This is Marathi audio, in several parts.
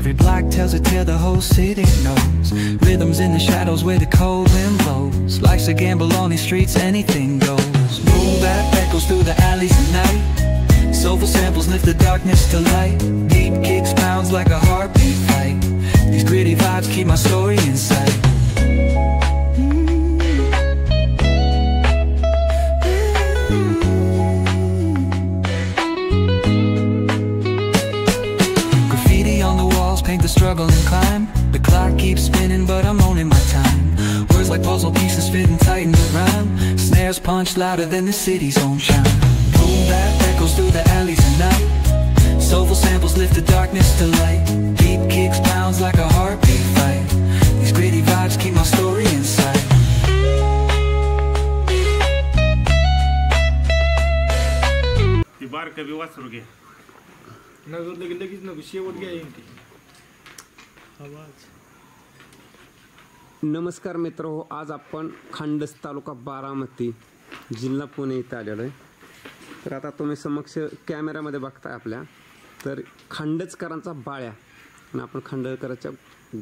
Every block tells a tale the whole city knows. Rhythms in the shadows where the cold wind blows. Life's a gamble on these streets, anything goes. Boom bap echoes through the alleys at night. Soulful samples lift the darkness to light. Deep kicks pounds like a heartbeat fight. These gritty vibes keep my story in sight. Paint the struggle and climb. The clock keeps spinning but I'm owning my time. Words like puzzle pieces fitting tight in the rhyme. Snares punch louder than the city's own chime. Boom bap echoes through the alleys at night. Soulful samples lift the darkness to light. Deep kicks pounds like a heartbeat fight. These gritty vibes keep my story inside. ती बारका बी वासरू घे लगेच नको शेवट घ्या येईन ती. नमस्कार मित्र हो, आज आपण खांडस तालुका बारामती जिल्हा पुणे इथं आलेलो आहे. तर आता तुम्ही समक्ष कॅमेऱ्यामध्ये बघताय आपल्या, तर खांडचकरांचा बाळ्या आणि आपण खांडचकरांच्या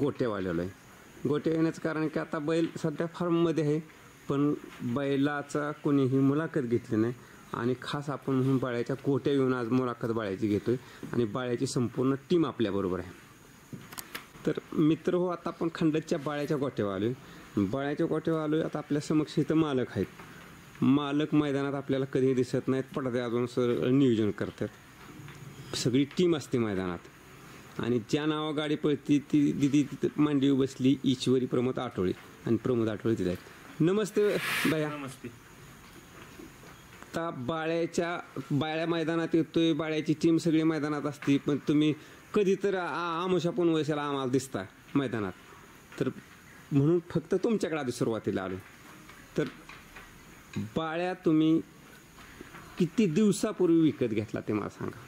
गोट्यावर आलेलो आहे. गोट्या येण्याचं कारण की आता बैल सध्या फार्ममध्ये आहे, पण बैलाचा कोणीही मुलाखत घेतली नाही आणि खास आपण म्हणून बाळ्याच्या गोट्या येऊन आज मुलाखत बाळ्याची घेतोय आणि बाळ्याची संपूर्ण टीम आपल्याबरोबर आहे. तर मित्र हो, आता आपण खंडच्या बाळ्याच्या गोट्यावर आलो आहे. बाळ्याच्या गोट्यावर आलो आहे. आता आपल्या समक्ष इथं मालक आहेत. मालक मैदानात आपल्याला कधीही दिसत नाहीत, पडदे अजून सर नियोजन करतात. सगळी टीम असते मैदानात आणि ज्या नावा गाडी पळती ती दिदी तिथं मांडीवर बसली, ईश्वरी प्रमोद आठवळे आणि प्रमोद आठवळे तिथे आहेत. नमस्ते भैया. नमस्ते. आता बाळ्या मैदानात येतोय, बाळ्याची टीम सगळी मैदानात असते, पण तुम्ही कधी तर आमुषा पण वयसाला आम्हाला दिसता मैदानात, तर म्हणून फक्त तुमच्याकडे आधी सुरुवातीला आलो. तर बाळ्या तुम्ही किती दिवसापूर्वी विकत घेतला ते मला सांगा.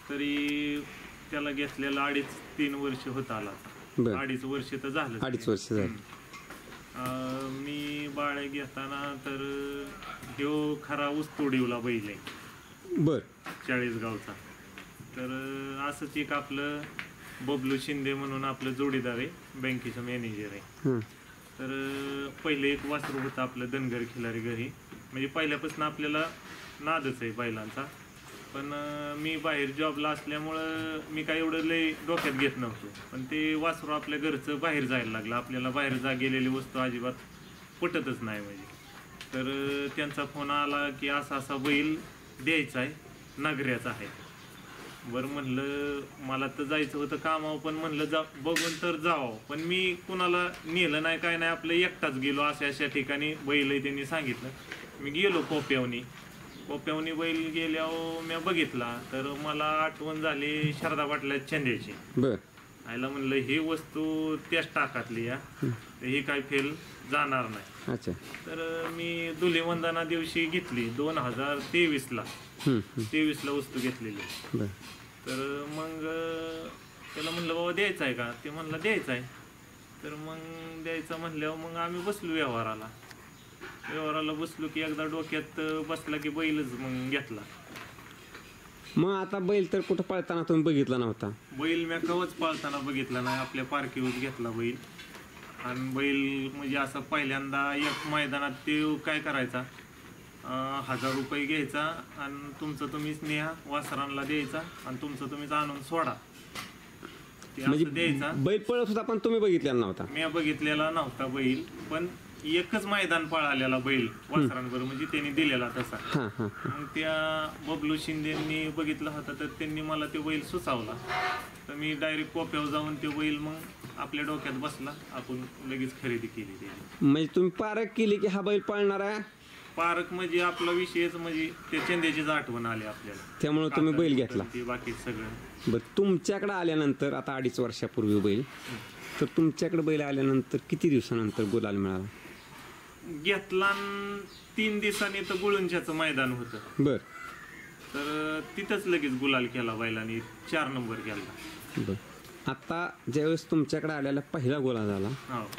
तरी त्याला घेतलेला 2.5-3 वर्ष होत आला. 2.5 वर्ष तर झालं. 2.5 वर्ष झालं. मी बाळ्या घेताना तर ह्यो खरा ऊसतोडीवला बैल आहे. बर. 40 गावचा. तर असंच एक आपलं बबलू शिंदे म्हणून आपलं जोडीदार आहे, बँकेचं मॅनेजर आहे. तर पहिले एक वासरू होतं आपलं धनगर खिलारी घरी, म्हणजे पहिल्यापासून आपल्याला नादच आहे बैलांचा. पण मी बाहेर जॉबला असल्यामुळं मी काय एवढं लय डोक्यात घेत नव्हतो, पण ते वासरू आपल्या घरचं बाहेर जायला लागलं. आपल्याला बाहेर गेलेली वस्तू अजिबात पटतच नाही म्हणजे. तर त्यांचा फोन आला की असा बैल द्यायचा आहे, नागऱ्याचा आहे. बरं म्हणलं, मला तर जायचं होतं कामावर, पण म्हणलं बघून तर जावं, पण मी कुणाला नेलं नाही काय नाही, आपलं एकटाच गेलो. अशा ठिकाणी बैल त्यांनी सांगितलं. मी गेलो कोप्यावनी बैल गेल्यावर मी बघितला, तर मला आठवण झाली शारदा पाटला चंद्याची. आयला म्हणलं ही वस्तू त्याच टाकातली या, ही काय फेल जाणार नाही. तर मी धुलीवंदना दिवशी घेतली 2023ला वस्तू घेतलेली. तर मग त्याला म्हणलं बाबा द्यायचं आहे का, ते म्हणलं द्यायचं आहे. तर मग द्यायचं म्हणल्यावर मग आम्ही बसलो व्यवहाराला बसलो की एकदा डोक्यात बसला की बैलच मग घेतला. मग आता बैल तर कुठं पळताना तुम्ही बघितला नव्हता? बैल मी कवच पळताना बघितला नाही, आपल्या पार्कीवर घेतला बैल. आणि बैल म्हणजे असं पहिल्यांदा एक मैदानात ते काय करायचा, 1000 रुपये घ्यायचा आणि तुमचं तुम्हीच नेहा वासरांना द्यायचा आणि तुमचं तुम्हीच आणून सोडा, म्हणजे द्यायचा. बैल पळत होता पण तुम्ही बघितलेला नव्हता? मी बघितलेला नव्हता बैल, पण एकच मैदान पळालेला बैल वासरांवर, म्हणजे त्यांनी दिलेला तसा. मग त्या बबलू शिंदेनी बघितला होता, तर त्यांनी मला तो बैल सुचवला. तर मी डायरेक्ट कोप्यावर जाऊन तो बैल मग आपल्या डोक्यात बसला, आपण लगेच खरेदी केली त्याची. म्हणजे तुम्ही पारख केली की हा बैल पळणार आहे? पारख म्हणजे आपला विषयच म्हणजे ते चंद्याचीच आठवण आली आपल्याला, त्यामुळे तुम्ही बैल घेतला. बाकी सगळं. बरं, तुमच्याकडे आल्यानंतर आता 2.5 वर्षापूर्वी बैल, तर तुमच्याकडे बैल आल्यानंतर किती दिवसानंतर गुलाल मिळाला? घेतला 3 दिवसांनी तर गुळुंच्याचं मैदान होतं. बर. तर तिथंच लगेच गुलाल केला बैलांनी, 4 नंबर केला. बर. आता ज्यावेळेस तुमच्याकडे आलेला पहिला गोला झाला,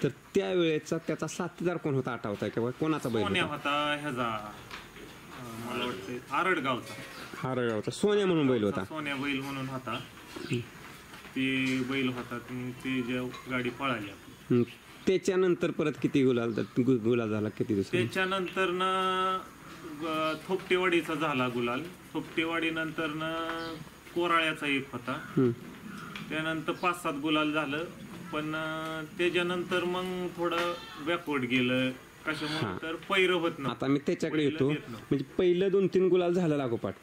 तर त्यावेळेचा त्याचा साथीदार कोण होता आठवताय किंवा कोणाचा बैल होता? ह्याचा मला वाटतं आरडगावचा सोन्या म्हणून बैल होता. सोन्या बैल म्हणून होता. ती बैल होतात, मग ती जे गाडी पळाली आपली. हं. त्याच्यानंतर परत किती गुलाल झाला किती दिवस? त्याच्यानंतर ना थोपटेवाडीचा झाला गुलाल. थोपटेवाडी नंतर ना कोराळ्याचा एक होता. त्यानंतर 5-7 गुलाल झालं. पण त्याच्यानंतर मग थोडं बॅकवर्ड गेलं. कशामुळे तर पैर होत ना. आता मी त्याच्याकडे येतो. म्हणजे पहिलं 2-3 गुलाल झालं लागोपाठ,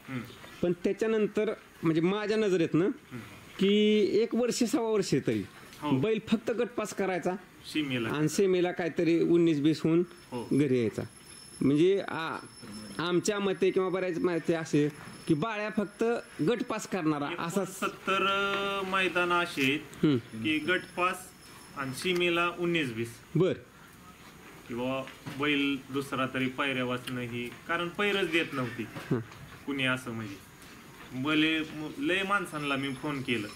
पण त्याच्यानंतर म्हणजे माझ्या नजरेत ना की 1 वर्ष 1.25 वर्ष तरी बैल फक्त गटपास करायचा सीमेला आणि सेमीला काहीतरी 19-20 होऊन घरी यायचा. म्हणजे आमच्या मते किंवा बऱ्याच माहिती असे की बाळ्या फक्त गटपास करणारा असा 70 मैदान असे आहेत की गटपास आणि सीमेला 19-20. बर. किंवा बैल दुसरा तरी पायऱ्या वाचणं ही, कारण पैरच देत नव्हती कुणी असं. म्हणजे भले लय माणसांना मी फोन केलं,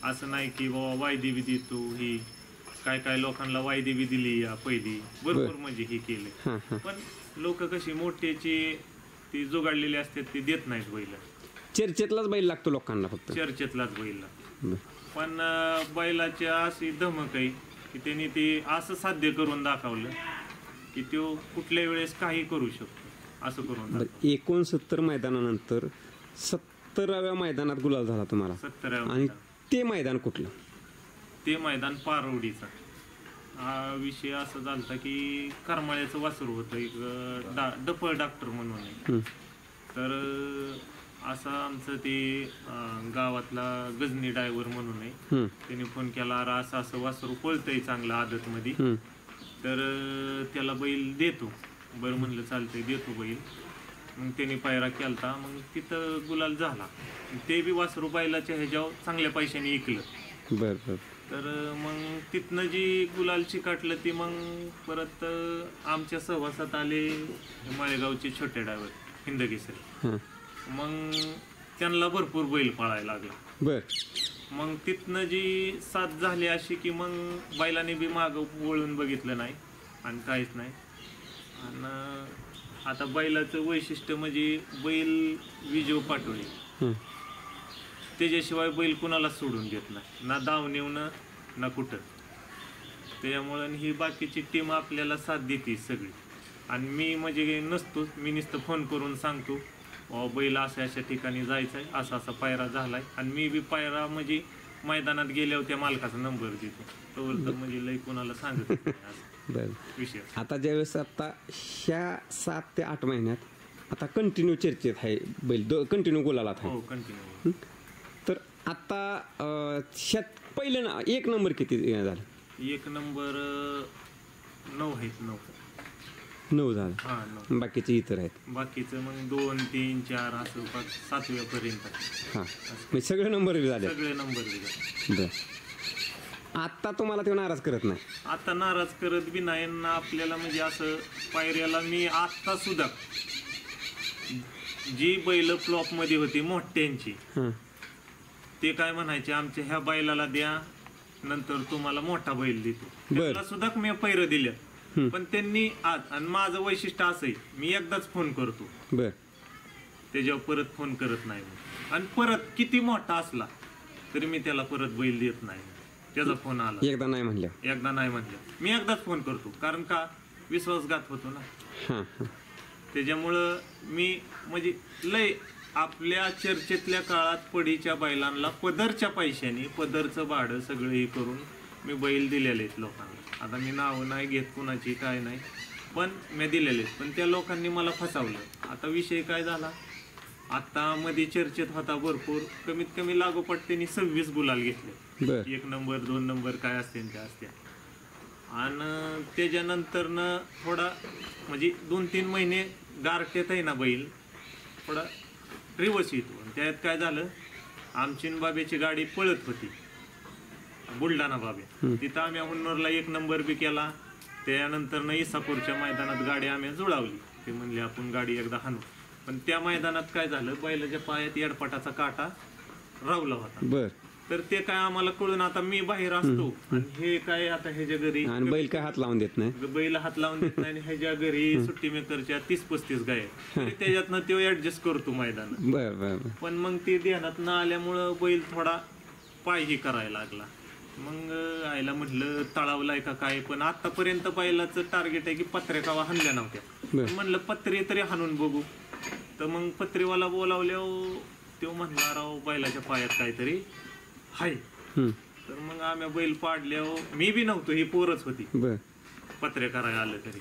असं नाही की बाबा वायदी बी देतो ही. काय लोकांना वायदी बी दिली या पहिली भरपूर म्हणजे हे केले. पण लोक कशी मोठ्याची ती जुगाडलेली असतात ती देत नाहीत बैल. चर्चेतलाच बैल लागतो लोकांना फक्त, चर्चेतलाच बैल लागतो. पण बैलाची अशी धमक आहे की त्यांनी ते असं साध्य करून दाखवलं की तो कुठल्या वेळेस काही करू शकतो असं करून. 69 मैदानानंतर 70व्या मैदानात गुलाल झाला तुम्हाला. 70व्या. आणि ते मैदान कुठलं? ते मैदान पारवडीचा. हा विषय असा झाला की करमाळ्याचं वासरू होतं एक डफळ डॉक्टर म्हणून. तर असं आमचं ते गावातला गजनी ड्रायव्हर म्हणून आहे, त्याने फोन केला, असं असं वासरू पळतंय चांगलं आदत मध्ये, तर त्याला बैल देतो. बरं म्हणलं चालतंय देतो बैल. मग त्याने पायरा केलता. मग तिथं गुलाल झाला. ते बी वासरू बैलाच्या ह्याच्यावर चांगल्या पैशाने विकलं. बरं. तर मग तिथनं जी गुलाल चिकाटलं ती मग परत आमच्या सहवासात आले माळेगावचे छोटे ड्रायव्हर हिंदकेसरी. मग त्यांना भरपूर बैल पळायला लागला. बर. मग तिथनं जी साथ झाली अशी की मग बैलाने बी मागं वळून बघितलं नाही आणि काहीच नाही. आणि आता बैलाचं वैशिष्ट्य म्हणजे बैल विजय पाटोळे, त्याच्याशिवाय बैल कुणाला सोडून देत नाही, ना दावणीवनं ना कुठं. त्याच्यामुळं ही बाकीची टीम आपल्याला साथ देते सगळी. आणि मी म्हणजे नसतोच, मी नुसतं फोन करून सांगतो बैल अशा अशा ठिकाणी जायचं आहे, असा असा पायरा झालाय. आणि मी बी पायरा म्हणजे मैदानात गेल्यावर त्या मालकाचा नंबर देतो. तर म्हणजे लय कुणाला सांगत नाही विषय. आता ज्यावेळेस आता ह्या 7 ते 8 महिन्यात आता कंटिन्यू चर्चेत आहे बैल, कंटिन्यू गुलालात आहे. हो कंटिन्यू. तर आता पहिलं 1 नंबर किती झाला? 1 नंबर 9 आहेत. 9 झालं. हा 9. बाकीचे इतर आहेत. बाकीचं मग 2, 3, 4 असं 7व्या पर्यंत. हा म्हणजे सगळे नंबर झाले. सगळे नंबर दिले. बर. आता तुम्हाला ते नाराज करत नाही? आता नाराज करत बी नाही ना आपल्याला. म्हणजे असं पायऱ्याला मी आता सुद्धा जी बैल फ्लॉप मध्ये होती मोठ्यांची, ते काय म्हणायचे आमच्या ह्या बैलाला द्या नंतर तुम्हाला मोठा बैल देतो. त्याला सुद्धा मी पैर दिल्या. पण त्यांनी आज, आणि माझं वैशिष्ट्य असं आहे मी एकदाच फोन करतो, त्याच्यावर परत फोन करत नाही. आणि परत किती मोठा असला तरी मी त्याला परत बैल देत नाही. त्याचा फोन आला एकदा नाही म्हणलं मी एकदाच फोन करतो, कारण का विश्वासघात होतो ना. त्याच्यामुळं मी म्हणजे लय आपल्या चर्चेतल्या काळात पडीच्या बैलांना पदरच्या पैशाने पदरचं भाडं सगळं हे करून मी बैल दिलेले आहेत लोकांना. आता मी नावं नाही घेत कुणाची काय नाही, पण मी दिलेले आहेत. पण त्या लोकांनी मला फसवलं. आता विषय काय झाला, आता मध्ये चर्चेत होता भरपूर, कमीत कमी लागोपाठ त्यांनी 26 गुलाल घेतले. 1 नंबर 2 नंबर काय असते त्या असत्या. आणि त्याच्यानंतर न थोडा म्हणजे 2-3 महिने गारठ्यात आहे ना बैल थोडा रिवर्स येतो. त्यात काय झालं, आमची बाब्याची गाडी पळत होती बुलढाणा बाब्या, तिथं आम्ही हुन्नरला 1 नंबर बी केला. त्यानंतर न इसापूरच्या मैदानात गाडी आम्ही जुळवली. ते म्हणले आपण गाडी एकदा हाणू. पण त्या मैदानात काय झालं, बैलाच्या पायात येडपाटाचा काटा रावला होता. तर ते काय आम्हाला कळून, आता मी बाहेर असतो आणि हे काय आता ह्याच्या घरी बैल काय हात लावून देत नाही, बैल हात लावून देत नाही. ह्याच्या घरी सुट्टी मेकरच्या 30-35 गाय त्याच्यातनं तो ऍडजस्ट करतो मैदान. बर. पण मग ते ध्यानात न आल्यामुळं बैल थोडा पाय ही करायला लागला. मग आईला म्हटलं तळावलाय का काय, पण आतापर्यंत बैलाचं टार्गेट आहे की पत्र्या कावा हाणल्या नव्हत्या. म्हणलं पत्रे तरी हाणून बघू. तर मग पत्रेवाला बोलावल्यावर तो म्हणला राव बैलाच्या पायात काहीतरी हाय. तर मग आम्ही बैल पाडल्यावर मी बी नव्हतो, ही पोरच होती पत्रे करायला आलं तरी.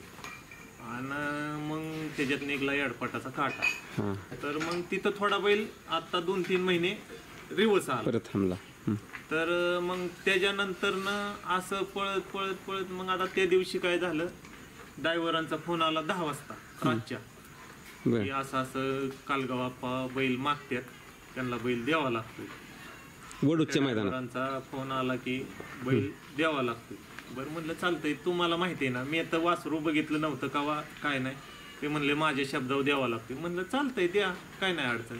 आणि मग त्याच्यात निघला याडपाटाचा काटा. तर मग तिथं थोडा बैल आता 2-3 महिने रिवर्स आला परत थांबला. तर मग त्याच्यानंतर असं पळत पळत पळत मग आता त्या दिवशी काय झालं, ड्रायव्हरांचा फोन आला 10 वाजता रातच्या की असं असं कालगाव आप्पा बैल मागतात, त्यांना बैल द्यावा लागतोय. वडूच्या मैदानाचा फोन आला की बैल द्यावा लागतोय. बरं म्हणलं चालतंय, तुम्हाला माहिती आहे ना मी आता वासरू बघितलं नव्हतं का काय नाही. ते म्हणले माझ्या शब्दावर द्यावा लागतोय. म्हणलं चालतंय द्या, काय नाही अडचण.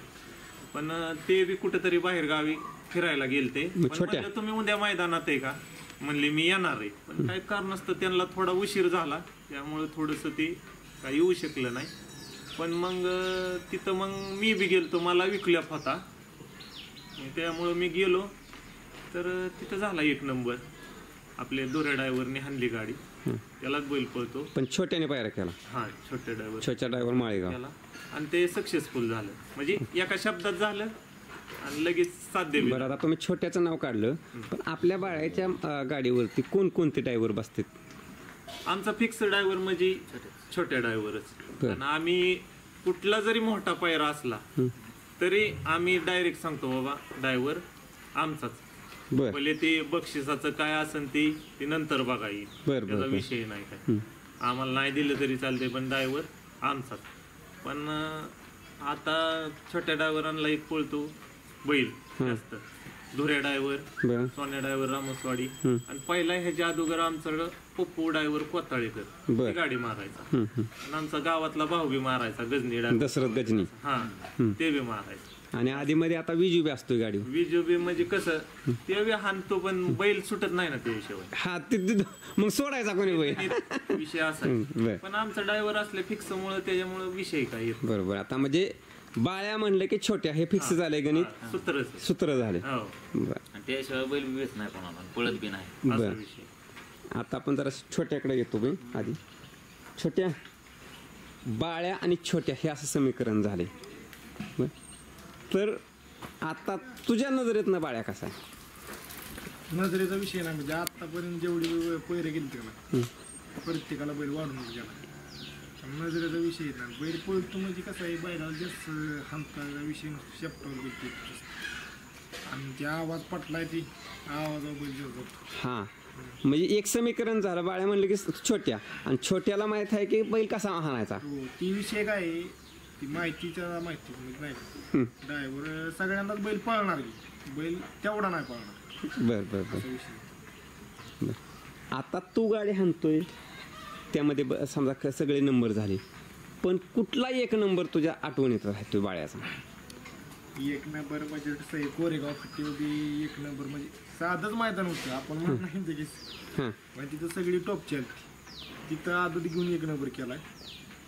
पण ते बी कुठेतरी बाहेर गावी फिरायला गेलते. म्हणलं तुम्ही उद्या मैदानात आहे का, म्हणले मी येणार आहे. पण काय कारण असतं त्यांना थोडा उशीर झाला, त्यामुळे थोडंसं ते काय येऊ शकलं नाही. पण मग तिथं मग मी बी गेलतो, मला विकल्याप होता, त्यामुळं मी गेलो. तर तिथं झाला 1 नंबर. आपले दोऱ्या ड्रायव्हरने हाणली गाडी, त्यालाच बैल पळतो. पण छोट्याने पायरा केला. हा छोट्या ड्रायव्हर माळेगाव केला आणि ते सक्सेसफुल झालं. म्हणजे एका शब्दात झालं आणि लगेच साध्य. बरं, आता तुम्ही छोट्याचं नाव काढलं, पण आपल्या बाळ्याच्या गाडीवरती कोणकोणते ड्रायव्हर बसतात? आमचा फिक्स ड्रायव्हर म्हणजे छोट्या ड्रायव्हरच. आणि आम्ही कुठला जरी मोठा पायरा असला तरी आम्ही डायरेक्ट सांगतो बाबा ड्रायव्हर आमचाच. भले ते बक्षिसाचं काय असेल ते नंतर बघा येईल, त्याचा विषय नाही काय. आम्हाला नाही दिलं तरी चालते, पण ड्रायव्हर आमचाच. पण आता छोट्या ड्रायव्हरांना एक पळतो बैल जास्त, धुऱ्या ड्रायव्हर, सोन्या ड्रायव्हर रामसवाडी. आणि पहिला ह्याच्या अगोदर आमच्याकडं पप्पू ड्रायव्हर कोताळेकर गाडी मारायचा. आणि आमचा गावातला भाऊ बी मारायचा, गजनी ड्रायव्हर दशरथ गजनी. हा ते बी मारायचं. आणि आधी मध्ये आता विजू बी असतोय गाडी. विजू बी म्हणजे कसं ते बी हाणतो, पण बैल सुटत नाही ना त्याशिवाय. हा मग सोडायचा कोणी बैल, विषय असा. पण आमचा ड्रायव्हर असले फिक्स मुळे त्याच्यामुळे विषय काय येत. बरोबर. आता म्हणजे बाळ्या म्हणलं की छोट्या हे फिक्स झाले, गणित सूत्र झाले. त्याशिवाय बैल विवेच नाही कोणाला, पळत बी नाही. बरं, आता आपण जरा छोट्याकडे येतो बाई. आधी छोट्या, बाळ्या आणि छोट्या हे असं समीकरण झाले. तर आता तुझ्या नजरेतनं बाळ्या कसा आहे? नजरेचा विषय नाही, म्हणजे आतापर्यंत जेवढी पैरे गेली त्याला प्रत्येकाला बैल वाढून गेला. नजरेचा विषय नाही, बैल पळतो म्हणजे कसं आहे, बैलाला जास्त हाणताचा विषय शेपटावर गेलतो आणि त्या आवाज पटलाय ती आवाजावर बैल जातो. हा, म्हणजे एक समीकरण झालं. बाळ्या म्हणलं की छोट्या, आणि छोट्याला माहित आहे की बैल कसा हाणायचा. ती विषय काय आहे, ती माहितीच्या माहिती नाही. ड्रायव्हर सगळ्यांनाच बैल पळणार, बैल तेवढा नाही पळणार. बर. आता तू गाडी हाणतोय, त्यामध्ये समजा सगळे नंबर झाले, पण कुठला एक नंबर तुझ्या आठवणीत राहतोय बाळ्याचा? 1 नंबर म्हणजे कसं आहे, कोरेगाव फाटीवरती 1 नंबर म्हणजे साधंच मैदान होतं. आपण म्हणत नाही म्हणजे तिथं सगळी टॉपची आली, तिथं आदत घेऊन 1 नंबर केलाय.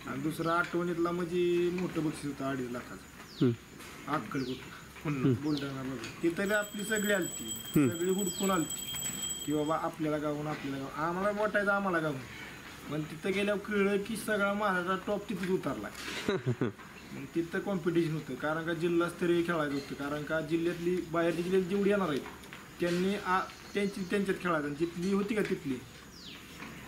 आणि दुसरा आठवणीतला म्हणजे मोठं बक्षीस होतं 2.5 लाखाचं, अक्कलकोट पुन्हा बुलढाणा बघ. तिथं आपली सगळी आलती, सगळी हुडकून आलती की बाबा आपल्याला गावून आम्हाला मोठायचं आम्हाला गावून. पण तिथं गेल्यावर कळलं की सगळा महाराष्ट्र टॉप तिथेच उतरलाय. मग तिथं कॉम्पिटिशन होतं, कारण का जिल्हास्तरीय खेळायचं होतं. कारण का जिल्ह्यातली बाहेरच्या जिल्ह्यात जेवढी येणार आहेत त्यांनी त्यांच्यात खेळायचं, जिथली होती का तिथली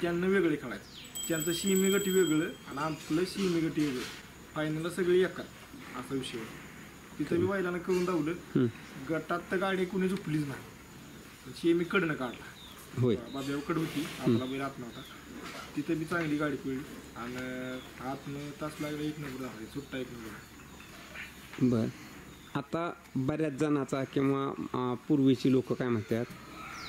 त्यांना वेगळे खेळायचं. त्यांचं शिमी गटी वेगळं आणि आपलं शिमी गटी वेगळं, फायनलला सगळे एकात असा विषय होता. तिथं मी बैलानं करून धावलं. गटात तर गाडी कुणी झुपलीच नाही, शिमी कडनं काढला. बाब्यावर कड होती, आपला बैल आत नव्हता. तिथं बी चांगली गाडी पडली आणि आतनं तास लागला 1 नंबर झाला, सुट्टा 1 नंबर. बर, आता बऱ्याच जणाचा किंवा पूर्वीची लोक काय म्हणतात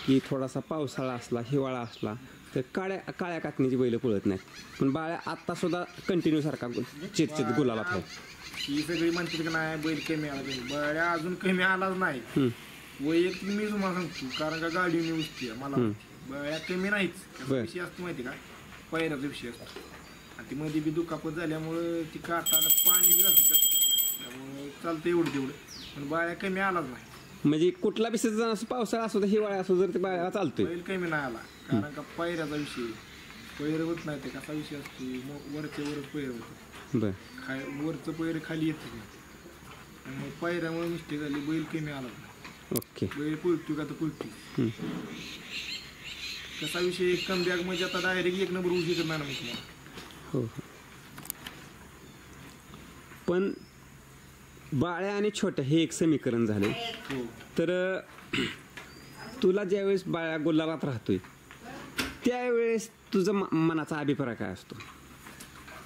की थोडासा पावसाळा असला, हिवाळा असला तर काळ्या कातणीची बैल पळत नाहीत. पण बाळ्या आत्ता सुद्धा कंटिन्यू सारखा चितचित गुलाला आहे. ही सगळी म्हणतात की नाही बैल कमी आला, बाळ्या अजून कमी आलाच नाही. वैयक्तिक मी तुम्हाला सांगतो, कारण का गाडी उठते मला बाळ्या कमी नाहीच. विषय असतो माहिती का, पैराचा विषय असतो. आणि ती मध्ये बी दुखापत झाल्यामुळं ती काटाला पाणी बी घालतात, त्यामुळं चालतं एवढं तेवढं. पण बाळ्या कमी आलाच नाही. म्हणजे कुठला बी सीझन असो, पावसाळा असो हिवाळा असो, जर ते बाळा चालतोय. बैल कमी नाही आला कारण का पैऱ्याचा विषय पैर होत नाही. ते कसा विषय असतो वरचे वरच पैर होतं. बरं वरचं पैर खाली येत नाही आणि मग पैऱ्यामुळे मिस्टेक झाली. बैल कमी आला ओके. बैल पुळतो का तर पुळतो. कसा विषय कम बॅग म्हणजे आता डायरेक्ट 1 नंबर उशी करणार ना मग तुम्हाला. हो. पण बाळ्या आणि छोट्या हे एक समीकरण झाले. हो. तर तुला ज्यावेळेस बाळ्या गुलाबात राहतोय त्यावेळेस तुझा मनाचा अभिप्राय काय असतो?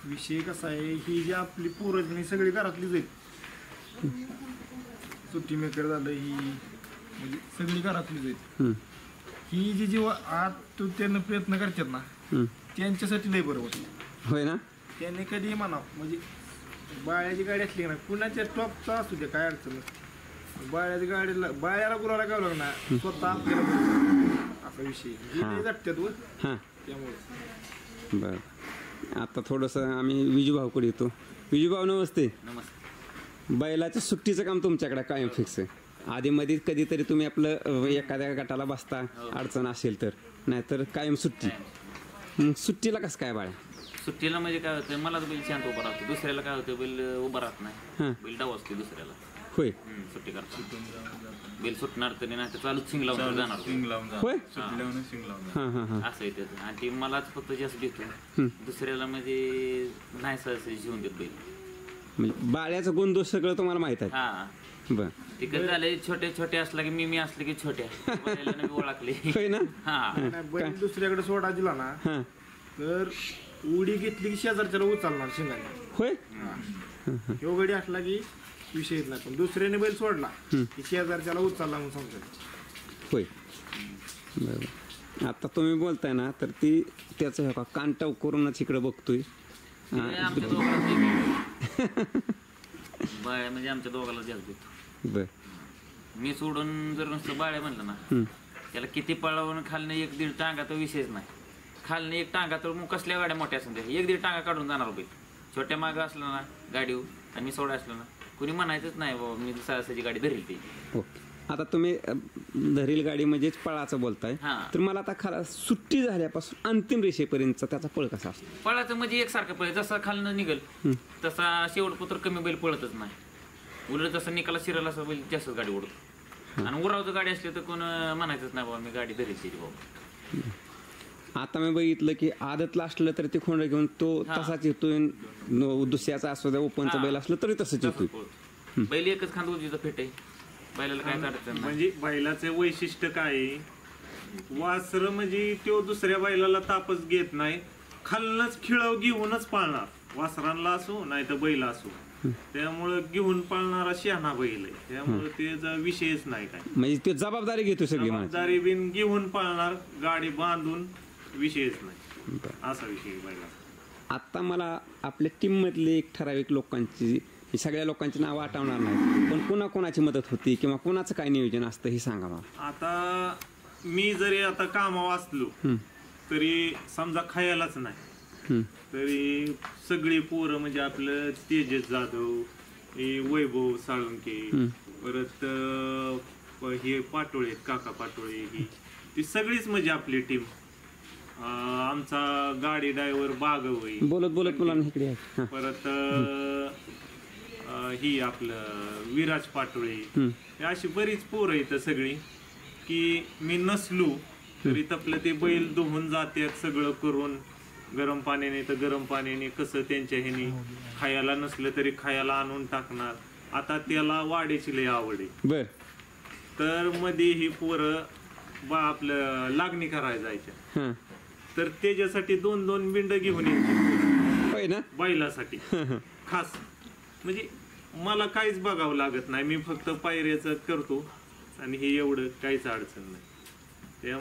विषय कसा आहे, ही जी आपली पोरं सगळी घरातलीच आहेत. सुट्टी मेकर झालं ही म्हणजे सगळी घरातलीच आहेत. ही जी जीव आत त्यांना प्रयत्न करतात ना त्यांच्यासाठी लय बरं होतं. होय ना. त्याने कधी म्हणा म्हणजे बाळ्याची गाडी असली ना कुणाच्या टॉपचा असू दे काय अडचण नसते. बाळ्याच्या गाडीला बाळ्याला गुलाला काय लागणार स्वतः आपल्याला असा विषय जटतात व त्यामुळे. बरं आता थोडंसं आम्ही विजूभाऊकडे येतो. विजूभाऊ नमस्ते. नमस्ते. बैलाच्या सुट्टीचं काम तुमच्याकडे कायम फिक्स आहे? आधीमध्ये कधीतरी तुम्ही आपलं एखाद्या गटाला बसता अडचण असेल तर, नाहीतर कायम सुट्टी. मग सुट्टीला कसं काय बाळ्या? सुट्टीला म्हणजे काय होतं, मला बैल शांत उभा राहतो, दुसऱ्याला काय होतं बैल उभा राहत नाही. बैल डाव असतो दुसऱ्याला. होय. सुट्टी करतो बैल सुटणार तरी नाही तर चालू शिंग लावून जाणार. होय. असं आहे त्याचं. आणि ते मलाच फक्त जास्त देतो, दुसऱ्याला म्हणजे नाही सहज शिवून देत बैल. म्हणजे बाळ्याचा गुणदोष सगळं तुम्हाला माहित आहे? हा. बर. ते कसं झालंय, छोटे छोटे असला की मी असले की छोट्या बैलांना मी ओळखले. होय ना. हा. बैल दुसऱ्याकडे सोडा दिला ना तर उडी घेतली की शेजारच्याला उचलणार शिंगाने. होय. ह्यो गडी असला की विषय येत नाही. पण दुसऱ्याने बैल सोडला की शेजारच्याला उचलला म्हणून समजत. होय. बरोबर. आता तुम्ही बोलताय ना तर ती त्याचं कांटाव करूनच इकडे बघतोय. आमच्या दोघांना बाळ्या म्हणजे आमच्या दोघाला जास्त देतो. बर. मी सोडून जर नुसतं बाळ्या म्हणलं ना त्याला किती पळावून खालनं 1-1.5 टांगा तर विषयच नाही. खालनं 1 टांगा तर मग कसल्या गाड्या मोठ्या असून 1-1.5 टांगा काढून जाणार बैल. छोट्या मागं असलं ना गाडीवर आणि मी सोडा असलं ना कोणी म्हणायचंच नाही बाबा मी सहसाची गाडी धरेल ती. ओके. आता तुम्ही धरील गाडी म्हणजेच पळाचं बोलताय, तर मला आता खरा सुट्टी झाल्यापासून अंतिम रेषेपर्यंतचा त्याचा पळ कसा असतो? पळाचं म्हणजे एकसारखं पळ, जसा खालनं निघल तसा शेवटपत्र कमी बैल पळतच नाही. उलट जसं निकाला शिरायला असं बैल जास्त गाडी ओढतो. आणि उरावचं गाडी असली तर कोण म्हणायचंच नाही बाबा मी गाडी धरेल ती बाबा. आता मी बघितलं की आदतला असलं तर ते खोंड घेऊन तो तसाच येतोय, दुसऱ्याचा असू द्या ओपनचा बैल असलं तरी तसंच येतोय. बैल एकच खांद उजवीचा फेट आहे, बैलाला काय अडचण नाही. म्हणजे बैलाचे वैशिष्ट्य काय आहे, वासर म्हणजे तो दुसऱ्या बैलाला तापच घेत नाही, खालनच खिळव घेऊनच पाळणार. वासरांना असो नाही तर बैल असो, त्यामुळं घेऊन पाळणारा शहाणा बैल आहे. त्यामुळे त्याचा विषयच नाही काय. म्हणजे ते जबाबदारी घेतो सगळी. जबाबदारी बिन घेऊन पाळणार, गाडी बांधून विषयच नाही, असा विषय बैलाचा. आता मला आपल्या टीम मधले एक ठराविक लोकांची, सगळ्या लोकांची नावं आठवणार नाही, पण कुणा कोणाची मदत होती किंवा कुणाचं काय नियोजन असतं हे सांगा मला. आता मी जरी आता कामावर असलो तरी समजा खायलाच नाही तरी सगळी पोरं म्हणजे आपलं तेजस जाधव, वैभव साळुंके, परत हे पाटोळे काका पाटोळे, ही ती सगळीच म्हणजे आपली टीम. आमचा गाडी ड्रायव्हर बागवई बोलत बोलत मुलांना इकडे, परत ही आपलं विराज पाटोळे, अशी बरीच पोरं येतं सगळी की मी नसलो तरी तपलं ते बैल धुवून जातात सगळं करून, गरम पाण्याने तर गरम पाण्याने कसं त्यांच्या ह्यानी खायला नसलं तरी खायला आणून टाकणार. आता त्याला वाड्याची लय आवड आहे. बर. तर मध्ये ही पोरं आपलं लागणी करायला जायच्या, तर त्याच्यासाठी 2-2 बिंड घेऊन यायची ना बैलासाठी खास. म्हणजे मला काहीच बघावं लागत नाही, मी फक्त पायऱ्याचं करतो आणि हे एवढं काहीच अडचण नाही.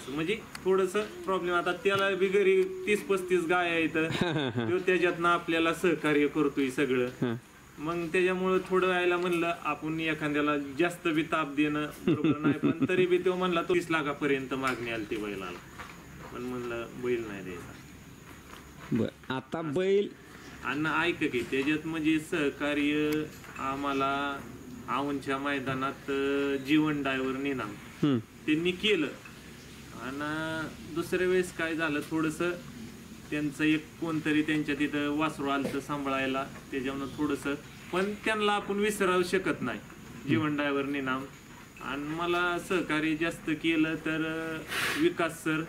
म्हणजे थोडस प्रॉब्लेम. आता त्याला बी घरी 30-35 गाय आहेत, तो त्याच्यातनं आपल्याला सहकार्य करतोय सगळं. मग त्याच्यामुळं थोडं व्हायला म्हणलं आपण एखाद्याला जास्त बी ताप देणं बरोबर नाही, पण तरी बी तो म्हणला 30 लाखापर्यंत मागणी आली ती बैलाला, पण म्हणलं बैल नाही द्यायचा. बर. आता बैल आणि ऐक की त्याच्यात म्हणजे सहकार्य आम्हाला आवनच्या मैदानात जीवन डायव्हर निनाम त्यांनी केलं. आणि दुसऱ्या वेळेस काय झालं, थोडंसं त्यांचं एक कोणतरी त्यांच्या तिथं वासरू आलं सांभाळायला, त्याच्यामुळं थोडंसं, पण त्यांना आपण विसरावू शकत नाही जीवन डायव्हर निनाम. आणि मला सहकार्य जास्त केलं तर विकास सर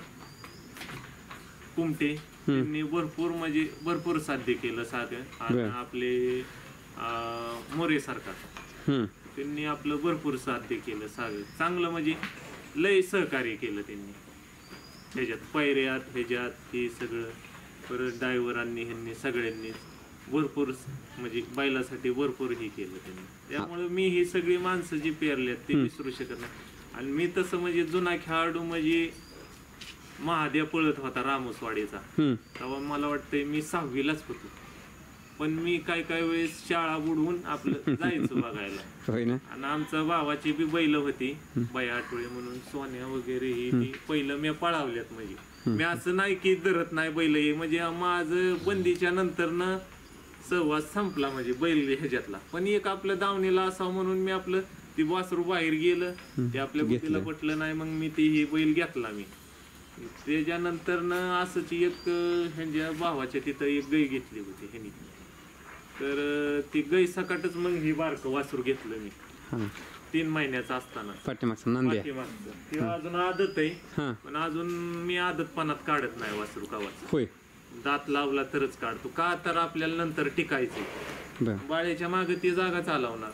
कुमटे त्यांनी भरपूर साध्य केलं साधं. आणि आपले मोरे सरकार त्यांनी आपलं भरपूर साध्य केलं साधं, चांगलं म्हणजे लय सहकार्य केलं त्यांनी ह्याच्यात, पैऱ्यात ह्याच्यात हे सगळं. परत ड्रायव्हरांनी ह्यांनी सगळ्यांनी भरपूर म्हणजे बैलासाठी भरपूर हे केलं त्यांनी. त्यामुळे मी ही सगळी माणसं जी पेरल्यात ती विसरू शकत नाही. आणि मी तसं म्हणजे जुना खेळाडू म्हणजे महादेव पळत होता रामोसवाडीचा, तेव्हा मला वाटतंय मी 6वीलाच होतो. पण मी काय वेळेस शाळा बुडवून आपलं जायचं बघायला. आणि आमच्या भावाची बी बैल होती बाई आठवळे म्हणून, सोन्या वगैरे ही पहिलं मी पळावल्यात. म्हणजे मी असं नाही की धरत नाही बैल हे, म्हणजे माझं बंदीच्या नंतर न सहवास संपला म्हणजे बैल ह्याच्यातला. पण एक आपलं दावणीला असावं म्हणून मी आपलं ती वासरू बाहेर गेलं, ते आपल्या बुद्धीला पटलं नाही, मग मी ती ही बैल घेतला. मी त्याच्यानंतर न असंच एक ह्यांच्या भावाच्या तिथं एक गाय घेतली होती ह्यांनी, तर ती गाय सकाटच मग ही बारकं वासरू घेतलं मी 3 महिन्याचं असताना. पाठीमागचं ते अजून आदत आहे, पण अजून मी आदतपणात काढत नाही वासरू कावाच. दात लावला तरच काढतो, का तर आपल्याला नंतर टिकायचं. बाळ्याच्या मागे ती जागा चालवणार,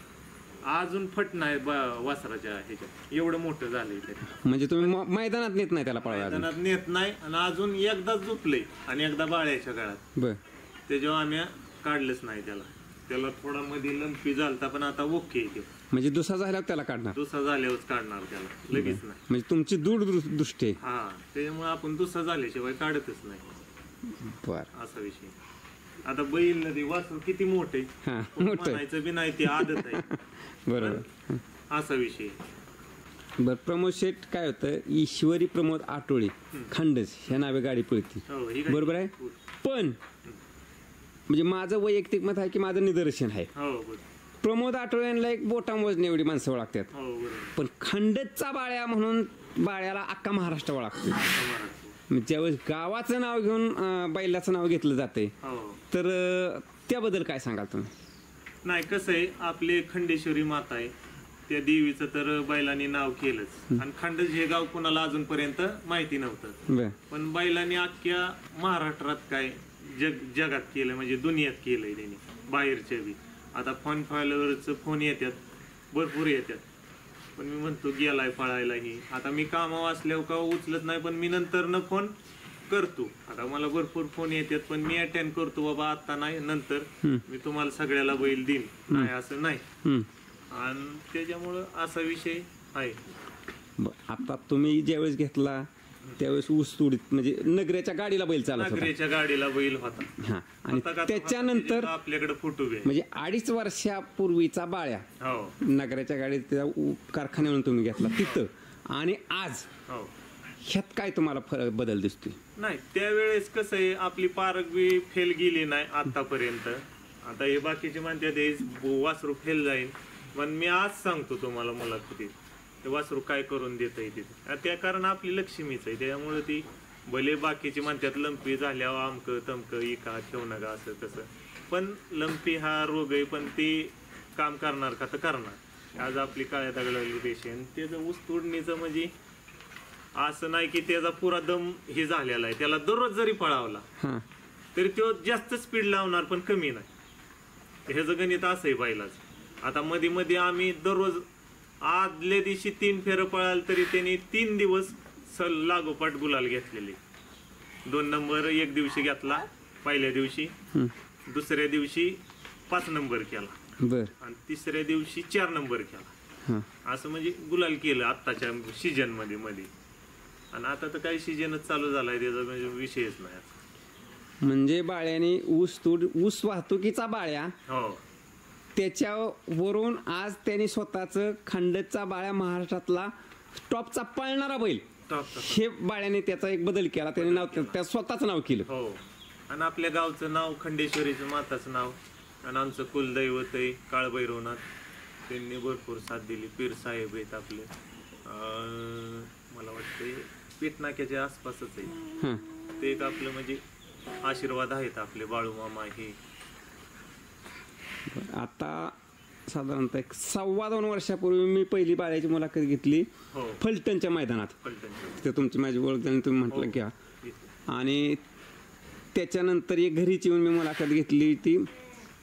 अजून फट नाही वासराच्या ह्याच्यात, एवढं मोठं झालंय तरी. म्हणजे तुम्ही मैदानात नेत नाही त्याला, मैदानात नेत नाही. आणि अजून एकदाच झोपलंय आणि एकदा बाळ्याच्या काळात, त्याच्यावर आम्ही काढलंच नाही त्याला थोडा मध्ये लंपी झालता, पण आता ओके आहे. म्हणजे दुसरा झाल्यावर त्याला काढणार, दुसरा झाल्यावरच काढणार त्याला, लगेच नाही. म्हणजे तुमची दूरदृष्टी आहे. हा, त्याच्यामुळे आपण दुसरा झाल्याशिवाय काढतच नाही. असा विषय. आता बैल नदी वासरू किती मोठे म्हणायचं बी नाही, ती आदत आहे. बरोबर, असा विषय. बर, प्रमोद शेठ काय होतं, ईश्वरी प्रमोद आठवळे खंडस ह्या नावे गाडी पळती, बरोबर आहे. पण म्हणजे माझं वैयक्तिक मत आहे की माझं निदर्शन आहे, प्रमोद आठवळे यांना एक बोटा मोजणे एवढी माणसं ओळखतात. पण खंडसचा बाळ्या म्हणून बाळ्याला अख्खा महाराष्ट्र ओळखतो. ज्यावेळेस गावाचं नाव घेऊन बैलाचं नाव घेतलं जाते, तर त्याबद्दल काय सांगाल तुम्ही? नाही, कसं आहे, आपले खंडेश्वरी माता आहे, त्या देवीचं तर बैलांनी नाव केलंच. आणि खंडस हे गाव कोणाला अजूनपर्यंत माहिती नव्हतं, पण बैलांनी अख्ख्या महाराष्ट्रात काय जगात केलं, म्हणजे दुनियात केलंय त्यांनी, बाहेरच्या बी. आता फोन फॉलोअरचं फोन येतात, भरपूर येतात, पण मी म्हणतो गेलाय पळायलाही. आता मी कामावर असल्यावर का उचलत नाही, पण मी नंतर न फोन करतो. आता मला भरपूर फोन येतात, पण मी अटेंड करतो, बाबा आता नाही, नंतर मी तुम्हाला सगळ्याला बैल देईन, नाही असं नाही. आणि त्याच्यामुळं असा विषय आहे. आता तुम्ही ज्यावेळेस घेतला त्यावेळेस ऊस तोडीत म्हणजे नगऱ्याच्या गाडीला बैल चालत होता, नगऱ्याच्या गाडीला बैल होता. हा, आणि त्याच्यानंतर आपल्याकडे फोटो म्हणजे 2.5 वर्षापूर्वीचा बाळ्या नगराच्या गाडीत कारखान्यावरून तुम्ही घेतला तिथं, आणि आज ह्यात काय तुम्हाला फरक बदल दिसतोय? नाही, त्यावेळेस कसं आहे, आपली पारख बी फेल गेली नाही आतापर्यंत. आता हे बाकीचे म्हणतात वासरू फेल जाईल, पण मी आज सांगतो तुम्हाला मुलाखतीत, ते वासरू काय करून देत आहे तिथे. त्या कारण आपली लक्ष्मीच आहे, त्यामुळे ती भले बाकीचे म्हणतात लंपी झाल्यावर आमकं तमकं इका ठेवू नका असं तसं, पण लंपी हा रोग आहे, पण ते काम करणार का तर करणार. आज आपली काळ्या दगडावली देश आहे, त्याचं ऊस तोडणीचं म्हणजे असं नाही की त्याचा पुरा दम हे झालेला आहे. त्याला दररोज जरी पळावला तरी तो जास्त स्पीड लावणार, पण कमी नाही. ह्याचं गणित असं आहे बैलाचं. आता मध्ये मध्ये आम्ही दररोज आदल्या दिवशी 3 फेरं पळाल तरी त्यांनी 3 दिवस लागोपाठ गुलाल घेतलेले. 2 नंबर एक दिवशी घेतला, पहिल्या दिवशी, दुसऱ्या दिवशी 5 नंबर केला, आणि तिसऱ्या दिवशी 4 नंबर केला. असं म्हणजे गुलाल केलं आत्ताच्या सीजन मध्ये. आणि आता तर काही सीजनच चालू झालाय, त्याचा म्हणजे विषयच नाही. म्हणजे बाळ्याने ऊस वाहतुकीचा बाळ्या, त्याच्यावरून आज त्यांनी स्वतःच खंडसचा बाळ्या महाराष्ट्रातला टॉपचा पळणारा बैल, हे बाळ्याने त्याचा एक बदल केला, त्याने नाव त्या स्वतःच नाव केलं. हो, आणि आपल्या गावचं नाव खंडेश्वरीचं माताचं नाव, आणि आमचं कुलदैवत आहे काळभैरवनाथ, त्यांनी भरपूर साथ दिली. पीर साहेब आहेत आपले, मला वाटते पेटनाक्याच्या आसपासच आहे. हां ते एक आपलं म्हणजे आशीर्वाद आहेत आपले बाळू मामा हे. आता साधारणतः 1.25-2 वर्षापूर्वी मी पहिली बाळ्याची मुलाखत घेतली हो फलटणच्या मैदानात. फलटणच्या तिथे तुमची माझी ओळख झाली, तुम्ही म्हटलं घ्या. इथे. आणि त्याच्यानंतर एक घरीच येऊन मी मुलाखत घेतली ती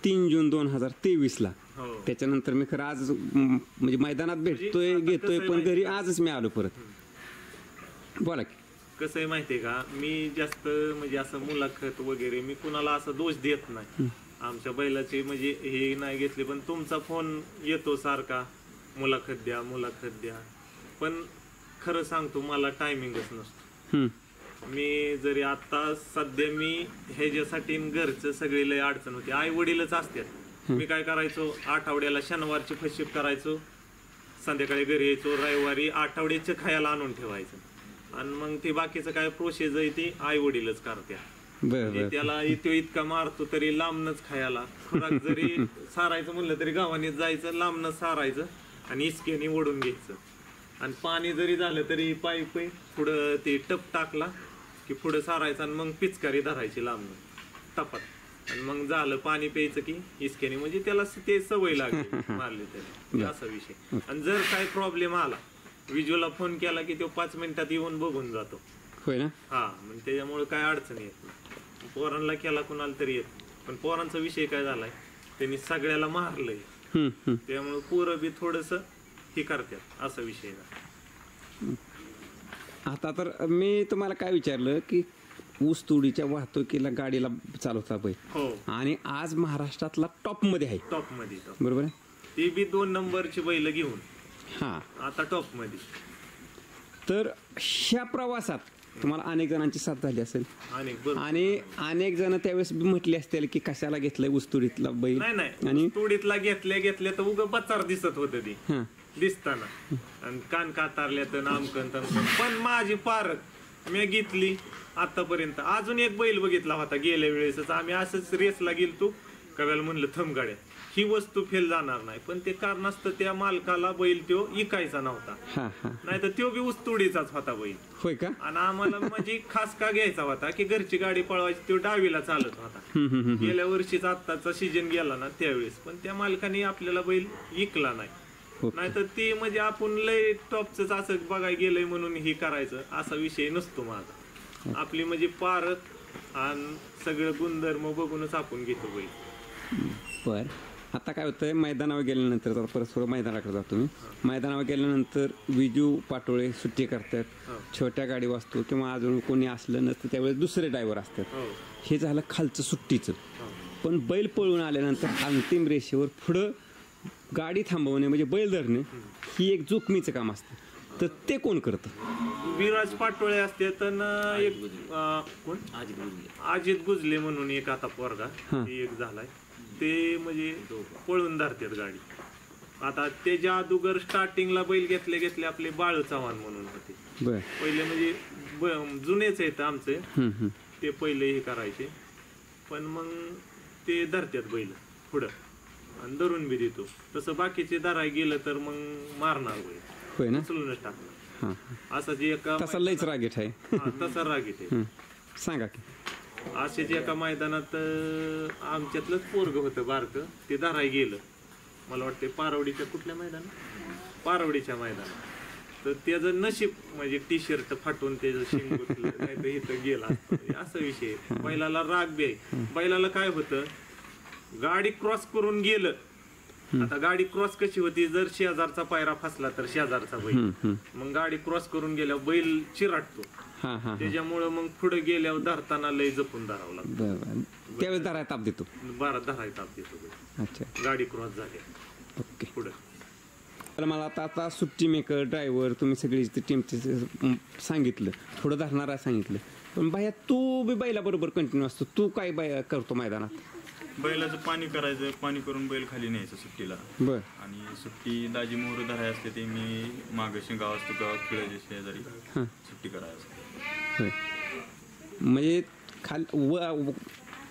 3 जून 2023ला. हो त्याच्यानंतर मी खरं आज म्हणजे मैदानात भेटतोय आता घेतोय कसं आहे पण घरी माहिती आजच मी आलो परत. बोला की. कसं आहे माहितीये का, मी जास्त म्हणजे असं मुलाखत वगैरे मी कुणाला असं दोष देत नाही. आमच्या बैलाचे म्हणजे हे नाही घेतले, पण तुमचा फोन येतो सारखा, मुलाखत द्या मुलाखत द्या. पण खरं सांगतो मला टायमिंगच नसतो. मी जरी आता सध्या मी ह्याच्यासाठी घरचं सगळे लय अडचण होती. आई वडीलच असतात. मी काय करायचो, आठवड्याला शनिवारची फशिप करायचो, संध्याकाळी घरी यायचो, रविवारी आठवड्याचं खायला आणून ठेवायचं. आणि मग ते बाकीचं काय प्रोसेस आहे ती आई वडीलच करत्या. बरं त्याला इथे इतका मारतो तरी लांबनच खायला. खुराक जरी सारायचं म्हणलं तरी गावाने जायचं, लांबनच सारायचं आणि इस्केने ओढून घ्यायचं. आणि पाणी जरी झालं तरी पाईप पुढं ते टप टाकला की पुढं सारायचं आणि मग पिचकारी धरायची लांबनं टपात. आणि मग झालं पाणी प्यायचं की इस्केने, म्हणजे त्याला ते सवय लागली मारली तरी. असा विषय. आणि जर काय प्रॉब्लेम आला, विजूला फोन केला की तो 5 मिनिटात येऊन बघून जातो. होय ना. हा म्हणजे त्याच्यामुळे काय अडचण येत नाही. पोरांना केला कुणाला तरी येत. पण पोरांचा विषय काय झालाय, त्यांनी सगळ्याला मारलंय, त्यामुळे पोरं बी थोडस हे करतात, असा विषय ना. आता तर मी तुम्हाला काय विचारलं की ऊस तोडीच्या वाहतुकीला गाडीला चालवता बैल, हो आणि आज महाराष्ट्रातला टॉप मध्ये आहे. टॉप मध्ये बरोबर आहे. ती बी 2 नंबरची बैल घेऊन हा आता टॉप मध्ये. तर ह्या प्रवासात तुम्हाला अनेक जणांची साथ झाली असेल आणि अनेक जण त्यावेळेस म्हटले असतील की कशाला घेतलंय ऊसतोडीतला बैल. नाही आणि तोडीतला घेतल्या तर उग बचार दिसत होते ती दिसताना, आणि कान कातारल्या तर नामकन तमकन. पण माझी पारख मी घेतली आतापर्यंत. अजून एक बैल बघितला होता गेल्या वेळेसच, आम्ही असंच रेसला गेलतो. कव्याला म्हणलं थम गाड्या, ही वस्तू फेल जाणार नाही. पण ते कारणास्तव त्या मालकाला बैल तो इकायचा नव्हता, नाही तर तो बी ऊसतोडीचाच होता बैल. होय का. आणि आम्हाला म्हणजे खास का घ्यायचा होता की घरची गाडी पळवायची, तो डावीला चालत होता. गेल्या वर्षीचा आत्ताचा सीजन गेला ना त्यावेळेस, पण त्या मालकाने आपल्याला बैल इकला नाही. नाही तर ते म्हणजे आपण लय टॉपच असं बघायला गेलंय म्हणून हे करायचं असा विषय नसतो माझा. आपली म्हणजे पारख आणि सगळं गुणधर्म बघूनच आपण घेतो बैल. बर आता काय होतंय, मैदानावर गेल्यानंतर परत थोडं मैदानाकडे जातो मी. मैदानावर गेल्यानंतर विजू पाटोळे सुट्टी करतात, छोट्या गाडी वाजतो किंवा अजून कोणी असलं नसतं त्यावेळेस दुसरे ड्रायव्हर असतात. हे झालं खालचं सुट्टीचं. पण बैल पळून आल्यानंतर अंतिम रेषेवर पुढं गाडी थांबवणे म्हणजे बैल धरणे ही एक जोखमीचं काम असतं. तर ते कोण करतं? विराज पाटोळे असते. तर एक कोण अजित गुजले म्हणून एक आता पोरगा एक झालाय, ते म्हणजे पळून धरतात गाडी. आता त्याच्या अगोदर स्टार्टिंगला बैल घेतले आपले बाळू चव्हाण म्हणून होते पहिले, म्हणजे जुनेच आहेत आमचे, ते पहिले हे करायचे. पण मग ते धरतात बैल पुढं आणि धरून बी देतो. तसं बाकीचे धराय गेलं तर मग मारणार बैल, उचलूनच टाकणार. असं जे एका तसा लयच रागीट आहे. तसा रागीट आहे. सांगा की असेच एका मैदानात आमच्यातलंच पोरग होतं बारकं, ते धराय गेलं. मला वाटते पारवडीच्या कुठल्या मैदानात, पारवडीच्या मैदानात. तर त्याचं नशीब म्हणजे टी शर्ट फाटून त्याचं शिंग गुतलं, नाही तर इथं गेला असा विषय. बैलाला राग बी आहे. बैलाला काय होतं, गाडी क्रॉस करून गेलं. आता गाडी क्रॉस कशी होती, जर शेजारचा पायरा फसला तर शेजारचा बैल, मग गाडी क्रॉस करून गेल्यावर बैल चिराटतो. त्याच्यामुळं मग पुढे गेल्यावर धरताना लय जपून धरावं लागतं. त्यावेळेस धराय ताप देतो, धराय ताप देतो गाडी क्रॉस झाली. ओके. पुढे मला आता सुट्टी मेकर ड्रायव्हर तुम्ही सगळी टीमचे सांगितलं, थोडं धरणारा सांगितलं. पण बाया तू बी बैला बरोबर कंटिन्यू असतो, तू काय बाया करतो मैदानात? बैलाचं पाणी करायचं, पाणी करून बैल खाली न्यायचं सुट्टीला. बर. आणि सुट्टी दाजी मोहर धराय असते ते मी मागं गाव असतो, गावात खिळायचे शेजारी सुट्टी करायचं. म्हणजे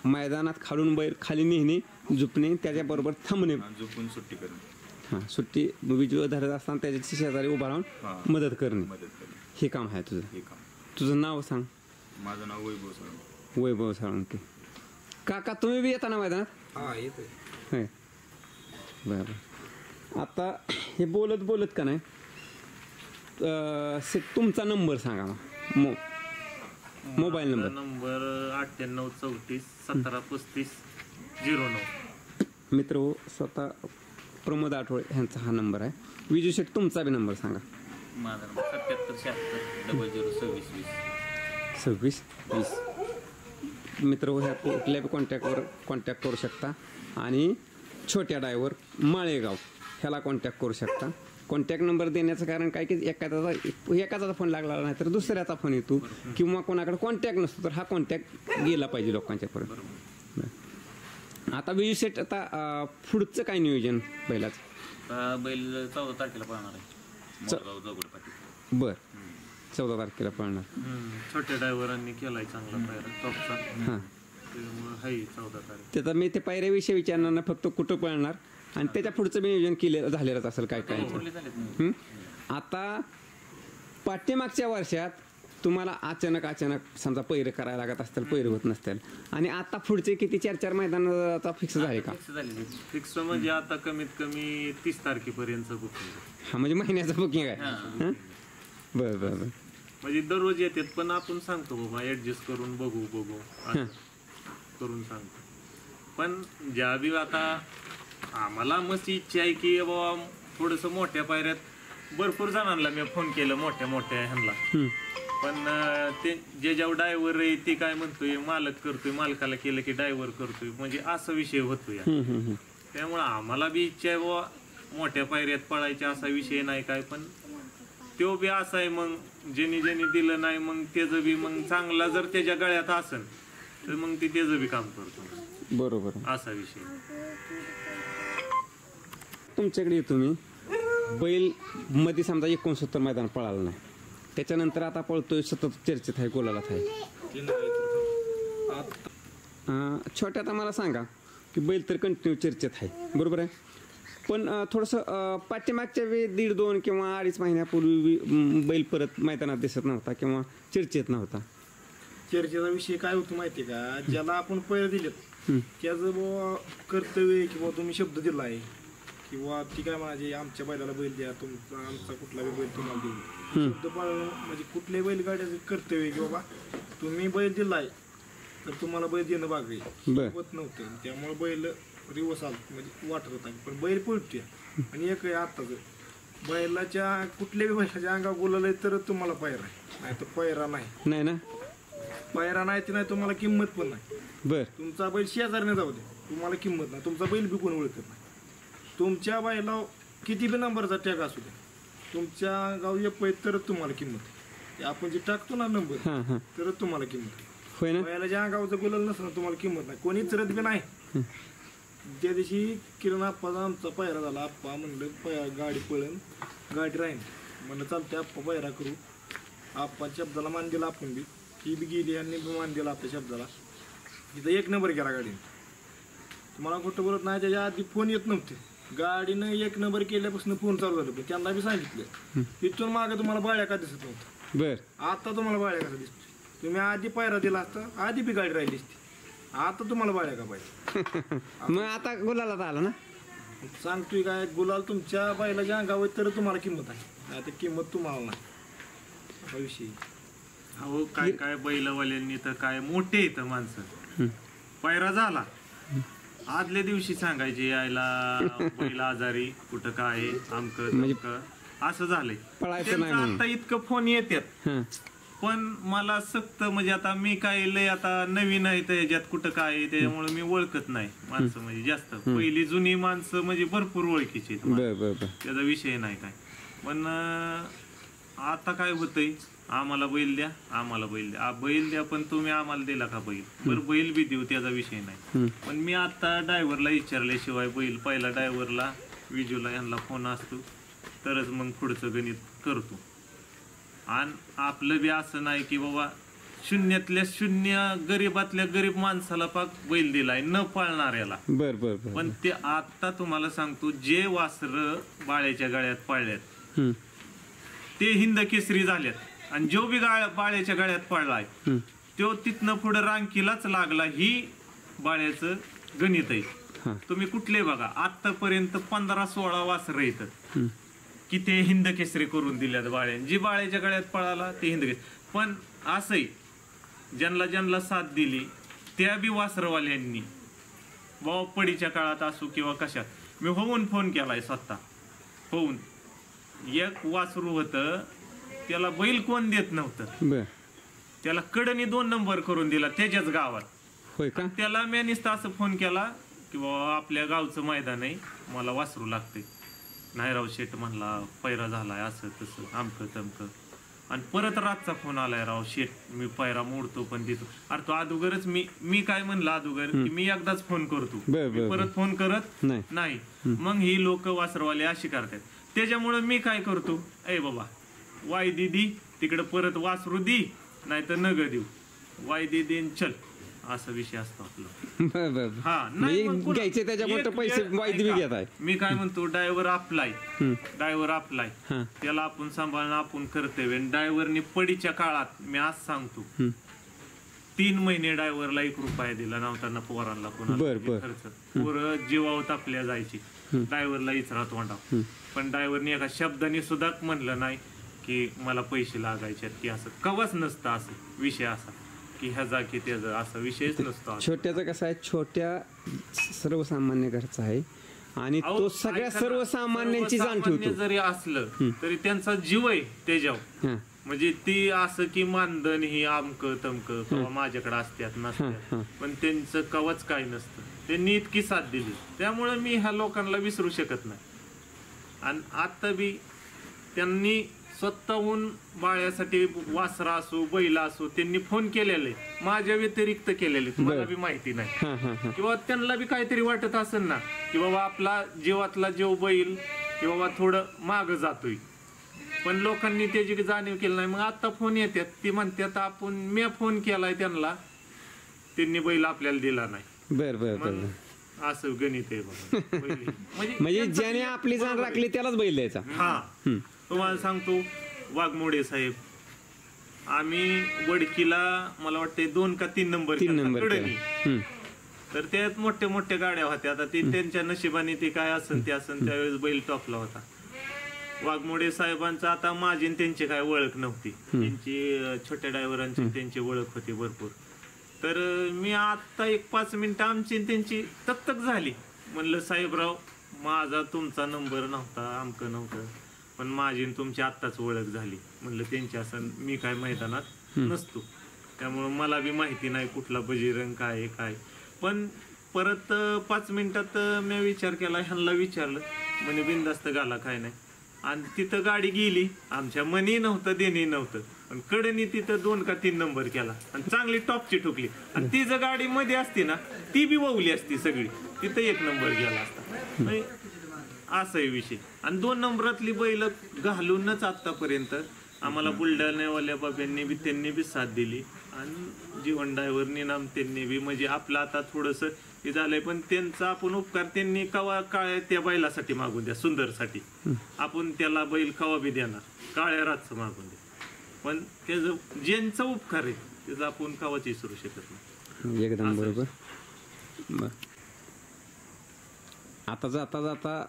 मैदानात खालून बैल खाली नेणे, झुपणे, त्याच्याबरोबर थांबणे, झुपून सुट्टी करणे. हां सुट्टी विजू धरत असताना त्याच्या शेजारी उभा राहून मदत करणे मदत करणे हे काम आहे तुझं. हे काम. तुझं नाव सांग. माझं नाव वैभव साळुंके. वैभव साळुंके. काका तुम्ही बी येता ना मैदानात? हा येतोय. होय बरं. आता हे बोलत बोलत का नाही तुमचा नंबर सांगा मग. Mobile number. नंबर 9834173509. मित्र हो स्वतः प्रमोद आठवळे ह्यांचा हा नंबर आहे. विजू शेठ तुमचा बी नंबर सांगा. माझा नंबर 7776 00 2620. मित्र ह्या कुठल्याही कॉन्टॅक्ट करू शकता. आणि छोट्या ड्रायव्हर माळेगाव ह्याला कॉन्टॅक्ट करू शकता. कॉन्टॅक्ट नंबर देण्याचं कारण काय की एकाचा फोन लागला नाही तर दुसऱ्याचा फोन येतो किंवा कोणाकडे कॉन्टॅक्ट नसतो तर हा कॉन्टॅक्ट गेला पाहिजे लोकांच्यापर्यंत. आता विजू शेठ आता पुढचं काय नियोजन बैलाचं? बैल 14 तारखेला पळणार आहे मोरगाव दगडपाटी. बरं 14 तारखेला पळणार. छोट्या ड्रायव्हरांनी केलाय चांगला पायरा टॉपचा. हां त्यामुळे हाय 14 तारीख. त्याचा मी ते पायऱ्याविषयी विचारणार ना फक्त कुठं पळणार आणि त्याच्या पुढचं बी नियोजन झालेलंच असेल काय काय. आता पाठीमागच्या वर्षात तुम्हाला अचानक समजा पैरे करायला लागत असतील पैरे होत नसतील आणि आता पुढचे किती 4 मैदानाचा फिक्स झाले का? फिक्स म्हणजे आता कमीत कमी 30 तारखेपर्यंत बुकिंग. हा म्हणजे महिन्याचं बुकिंग आहे. बरं बरं बरं. म्हणजे दररोज येतात पण आपण सांगतो बाबा ऍडजस्ट करून बघू असं करून सांगतो. पण ज्या बी आता आम्हाला मस्त इच्छा आहे की बाबा थोडस मोठ्या पायऱ्यात भरपूर जणांना मी फोन केलं मोठ्या ह्यांना. पण ते जे जेव्हा ड्रायव्हर आहे ते काय म्हणतोय मालक करतोय मालकाला केलं की ड्रायव्हर करतोय म्हणजे असा विषय होतोय. त्यामुळे आम्हाला बी इच्छा आहे बाबा मोठ्या पायऱ्यात पळायचा असा विषय नाही काय. पण तो बी असा आहे मग ज्यांनी दिलं नाही मग त्याचं बी मग चांगला जर त्याच्या गळ्यात असेल तर मग ते त्याचं बी काम करतो. बरोबर असा विषय. तुमच्याकडे येतो मी. बैल मध्ये समजा 69 मैदान पळालं नाही त्याच्यानंतर आता पळतोय सतत चर्चेत आहे गोलालाच आहे. छोट्यात मला सांगा की बैल तर कंटिन्यू चर्चेत आहे बरोबर आहे. पण थोडंसं पाठीमागच्या वेळी 1.5-2 किंवा 2.5 महिन्यापूर्वी बैल परत मैदानात दिसत नव्हता किंवा चर्चेत नव्हता. चर्चेचा विषय काय होतो माहिती का? ज्याला आपण पैर दिलेत त्याचं बुवा कर्तव्य किंवा तुम्ही शब्द दिला आहे किंवा ती काय माझे आमच्या बैलाला बैल द्या तुमचा आमचा कुठला बैल तुम्हाला देऊ शब्द पाळणं म्हणजे कुठल्याही बैलगाड्याचं कर्तव्य की बाबा तुम्ही बैल दिलाय तर तुम्हाला बैल देणं बाग होत नव्हतं. त्यामुळे बैल रिवर्स आलं म्हणजे वाटत होता. पण बैल पळतोय आणि एक आहे आत्ताच बैलाच्या कुठल्याही बैलाच्या अंगावर बोलवलंय तर तुम्हाला पायरा आहे नाही तर पायरा नाही ना. पायरा नाही ते नाही तुम्हाला किंमत पण नाही. बर तुमचा बैल शेजारने जाऊ दे तुम्हाला किंमत नाही. तुमचा बैल बी कोण ओळखत नाही. तुमच्या बैला किती बी नंबरचा टॅग असू द्या तुमच्या गाव एक पैत तरच तुम्हाला किंमत आहे. आपण जे टाकतो ना नंबर तरच तुम्हाला किंमत होय ना. बैला ज्या गावचं बोललं नसतं तुम्हाला किंमत नाही. कोणी चरत बी नाही. त्या दिवशी किरण आप्पाचा आमचा पायरा झाला. आप्पा म्हणलं गाडी पळण गाडी राहीन म्हणलं चालते आप्पा पायरा करू. आप्पा शब्दाला मान दिला आपण बी ही बी गेली आणि मान दिला आपल्या शब्दाला. इथं 1 नंबर केला गाडीने. तुम्हाला कुठं बोलत नाही त्याच्या आधी फोन येत नव्हते. गाडीनं 1 नंबर केल्यापासून फोन चालू झालं पण त्यांना बी सांगितलं तिथून मागे तुम्हाला बाळ्या का दिसत नव्हतं. बर आता तुम्हाला बाळ्या कसा दिसतो. तुम्ही आधी पायरा दिला असता आधी बी गाडी राहिली असती. आता तुम्हाला बाळ्या का पाहिजे. मग आता गुलाला आला ना. सांगतोय काय गुलाल तुमच्या बैलाच्या अंगावर तर तुम्हाला किंमत आहे नाही तर किंमत तुम्हाला नाही हा विषय. हो काय बैलवाल्यांनी तर काय मोठे येतं माणसं. पायरा झाला आदल्या दिवशी सांगायचे यायला बैल आजारी कुठं काय आमकं असं झालंय. आता इतकं फोन येतात पण मला सक्त म्हणजे आता मी काय लय आता नवीन आहे त्याच्यात कुठं काय त्याच्यामुळे मी ओळखत नाही माणसं म्हणजे जास्त. पहिली जुनी माणसं म्हणजे भरपूर ओळखीची त्याचा विषय नाही काय. पण आता काय होतंय आम्हाला बैल द्या बैल द्या पण तुम्ही आम्हाला दिला का बैल. बरं बैल बी देऊ त्याचा विषय नाही. पण मी आता ड्रायव्हरला विचारल्याशिवाय बैल पहिला ड्रायव्हरला विजूला यांना फोन असतो तरच मग पुढचं गणित करतो. आणि आपलं बी असं नाही की बाबा शून्यातल्या शून्य गरीबातल्या गरीब माणसाला पाक बैल दिलाय न पाळणाऱ्याला. बर बर बर. पण ते आता तुम्हाला सांगतो, जे वासर बाळ्याच्या गळ्यात पाळल्यात ते हिंद केसरी झाल्यात आणि जो बी बाळ्याच्या गळ्यात पाळलाय तो तिथनं पुढे रांकीलाच लागला. ही बाळ्याचं गणित आहे. तुम्ही कुठले बघा, आतापर्यंत 15-16 वासरं येतात की ते हिंद केसरी करून दिल्यात बाळ्याने. जी बाळ्याच्या गळ्यात पळाला ते हिंद केसरी. पण असंही ज्यांना साथ दिली त्या बी वासरवाल्यांनी बाबा पडीच्या काळात असू किंवा कशात, मी होऊन फोन केलाय स्वतः. होऊन एक वासरू होतं, त्याला बैल कोण देत नव्हतं, बर. त्याला कडनी 2 नंबर करून दिला त्याच्याच गावात. होय का? त्याला मी नुसता असं फोन केला की बाबा आपल्या गावचं मैदान आहे, मला वासरू लागते. नाही राव शेट म्हणला, पैरा झालाय असं तसं अमकं तमकं. आणि परत रातचा फोन आलाय, राव शेट मी पैरा मोडतो पण देतो. अरे तो अगोदरच मी काय म्हणलं अगोदर की मी एकदाच फोन करतो, मी परत फोन करत नाही. मग ही लोक वासरवाले अशी करतात. त्याच्यामुळे मी काय करतो, ए बाबा वायदी दी तिकडे, परत वासरू दी नाही तर नग देऊ, वायदी देन चल, असा विषय असतो आपला. हा नाही घ्यायचे त्याच्यामध्ये पैसे वायदी बी घेत आहे. मी काय म्हणतो, ड्रायव्हर आपलाय त्याला आपण सांभाळणं आपण कर्तव्य. ड्रायव्हरने पडीच्या काळात मी आज सांगतो 3 महिने ड्रायव्हरला 1 रुपया दिला नव्हता पोरांना कोणाला खर्च. पोरं जीवावत आपल्या जायची, ड्रायव्हरला इचरा तोंडा. पण ड्रायव्हरने एका शब्दाने सुद्धा म्हणलं नाही की मला पैसे लागायचे की असं. कवच नसतं असं विषय असा की ह्याचा की त्याचा, असा विषयच नसतो. छोट्याचं कसं आहे, छोट्या सर्वसामान्य घरचा आहे आणि तो सगळ्या सर्वसामान्यांची जाण ठेवतो. जरी असलं तरी त्यांचा जीव आहे त्याच्यावर. म्हणजे ती असं की मानधन ही आमक तमक किंवा माझ्याकडे असतात नसतात, पण त्यांचं कवच काही नसतं. त्यांनी इतकी साथ दिली, त्यामुळे मी ह्या लोकांना विसरू शकत नाही. आणि आता बी त्यांनी स्वतःहून बाळ्यासाठी वासरा असो बैला असो त्यांनी फोन केलेले, माझ्या व्यतिरिक्त केलेले, तुम्हाला बी माहिती नाही. किंवा त्यांना बी काहीतरी वाटत असेल ना की बाबा आपला जीवातला जीव बैल किंवा थोडं माग जातोय, पण लोकांनी त्याची जाणीव केली नाही. मग आता फोन येतात, ती म्हणतात आपण मी फोन केलाय त्यांना, त्यांनी बैल आपल्याला दिला नाही. बर बर बर. असं गणित आहे बघा. म्हणजे ज्याने आपली जाण राखली त्यालाच बैल द्यायचा. हा तुम्हाला सांगतो, वाघमोडे साहेब आम्ही वडकीला मला वाटते 2 का 3 नंबर कडनी, तर त्यात मोठ्या मोठ्या गाड्या होत्या. आता ते त्यांच्या नशिबाने ते काय असन ते असन, त्यावेळेस बैल टॉपला होता. वाघमोडे साहेबांचा आता माझी त्यांची काय ओळख नव्हती, त्यांची छोट्या ड्रायव्हरांची त्यांची ओळख होती भरपूर. तर मी आता 1-5 मिनिटं आमची त्यांची तकतक झाली. म्हणलं साहेबराव माझा तुमचा नंबर नव्हता, आमकं नव्हतं, पण माझी तुमची आत्ताच ओळख झाली. म्हणलं त्यांच्या असं मी काय मैदानात नसतो, त्यामुळं मला बी माहिती नाही कुठला बजरंग काय काय. पण परत 5 मिनिटात मी विचार केला, ह्यांना विचारलं, म्हणे बिनधास्त घाला काय नाही. आणि तिथं गाडी गेली, आमच्या मनी नव्हतं देणे नव्हतं, पण कडेनी तिथं 2 का 3 नंबर केला आणि चांगली टॉपची ठोकली. आणि ती जर गाडी मध्ये असती ना ती बी ववली असती सगळी, तिथं 1 नंबर गेला असता. असाही विषय. आणि 2 नंबरातली बैल घालूनच आतापर्यंत आम्हाला बुलढाण्यावाल्या बाबांनी बी त्यांनी बी साथ दिली आणि जीवन ड्रायव्हरनी नाम त्यांनी बी, म्हणजे आपलं आता थोडंसं हे झालंय, पण त्यांचा आपण उपकार त्यांनी कवा काळ्या त्या बैलासाठी मागून द्या, सुंदरसाठी आपण त्याला बैल कवा बी देणार, काळ्या रातचं मागून द्या. पण त्याचं ज्यांचा उपकार आहे त्याचा आपण कवाच विसरू शकत नाही. एकदम बरोबर. आता जाता जाता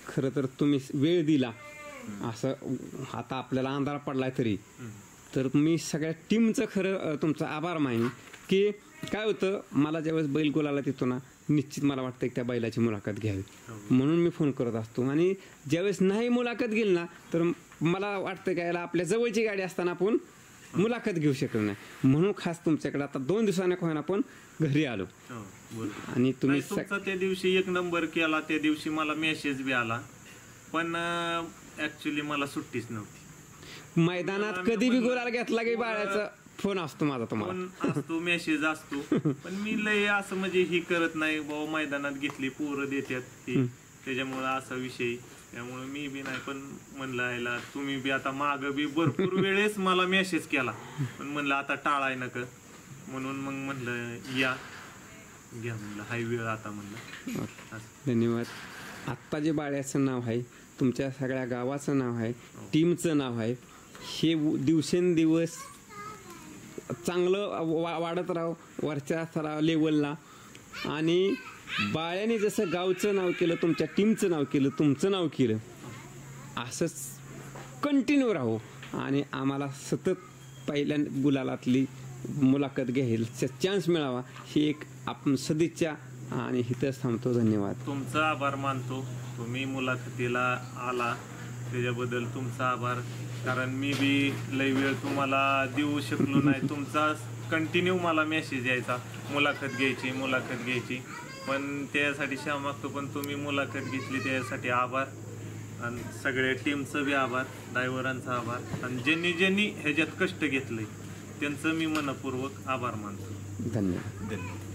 खरं तर तुम्ही वेळ दिला, असं आता आपल्याला अंधार पडलाय तरी, तर मी सगळ्या टीमचं खरं तुमचा आभार मानेन. की काय होतं, मला ज्यावेळेस बैल गोलाला येतो ना, निश्चित मला वाटतं की त्या बैलाची मुलाखत घ्यावी म्हणून मी फोन करत असतो. आणि ज्यावेळेस नाही मुलाखत घेईल ना, तर मला वाटतं काय आपल्या जवळची गाडी असताना आपण मुलाखत घेऊ शकत नाही, म्हणून खास तुमच्याकडे आता 2 दिवसांनी कोण आपण घरी आलो. आणि तुम्ही त्या दिवशी 1 नंबर केला, त्या दिवशी मला मेसेज बी आला, पण ऍक्च्युली मला सुट्टीच नव्हती. मैदानात कधी बी गोलाला घेतला की बाळाचा फोन असतो माझा, तुम्हाला फोन असतो, मेसेज असतो, पण मी लय असं म्हणजे ही करत नाही बाबा, मैदानात घेतली पोरं देतात ती, त्याच्यामुळे असा विषय. त्यामुळे मी बी नाही, पण म्हणलं यायला तुम्ही बी आता माग बी भरपूर वेळेस मला मेसेज केला, पण म्हणलं आता टाळाय नका, म्हणून मग म्हणलं या घ्या, म्हणलं हाय वेळ आता म्हणलं. धन्यवाद. आत्ता जे बाळ्याचं नाव आहे, तुमच्या सगळ्या गावाचं नाव आहे, टीमचं नाव आहे, हे दिवसेंदिवस चांगलं वाढत राहो वरच्या सराव लेवलला. आणि बाळ्याने जसं गावचं नाव केलं, तुमच्या टीमचं नाव केलं, तुमचं नाव केलं, असंच कंटिन्यू राहो आणि आम्हाला सतत पहिल्या गुलालातली मुलाखत घ्यायला चान्स मिळावा ही एक आपण सदिच्छा आणि इथंच थांबतो. धन्यवाद. तुमचा आभार मानतो, तुम्ही मुलाखतीला आला त्याच्याबद्दल तुमचा आभार. कारण मी बी लई वेळ तुम्हाला देऊ शकलो नाही, तुमचा कंटिन्यू मला मेसेज यायचा मुलाखत घ्यायची, पण त्यासाठी क्षमा मागतो, पण तुम्ही मुलाखत घेतली त्यासाठी आभार. आणि सगळ्या टीमचं बी आभार, ड्रायव्हरांचा आभार, आणि ज्यांनी ह्याच्यात कष्ट घेतलंय त्यांचं मी मनपूर्वक आभार मानतो. धन्यवाद. धन्यवाद.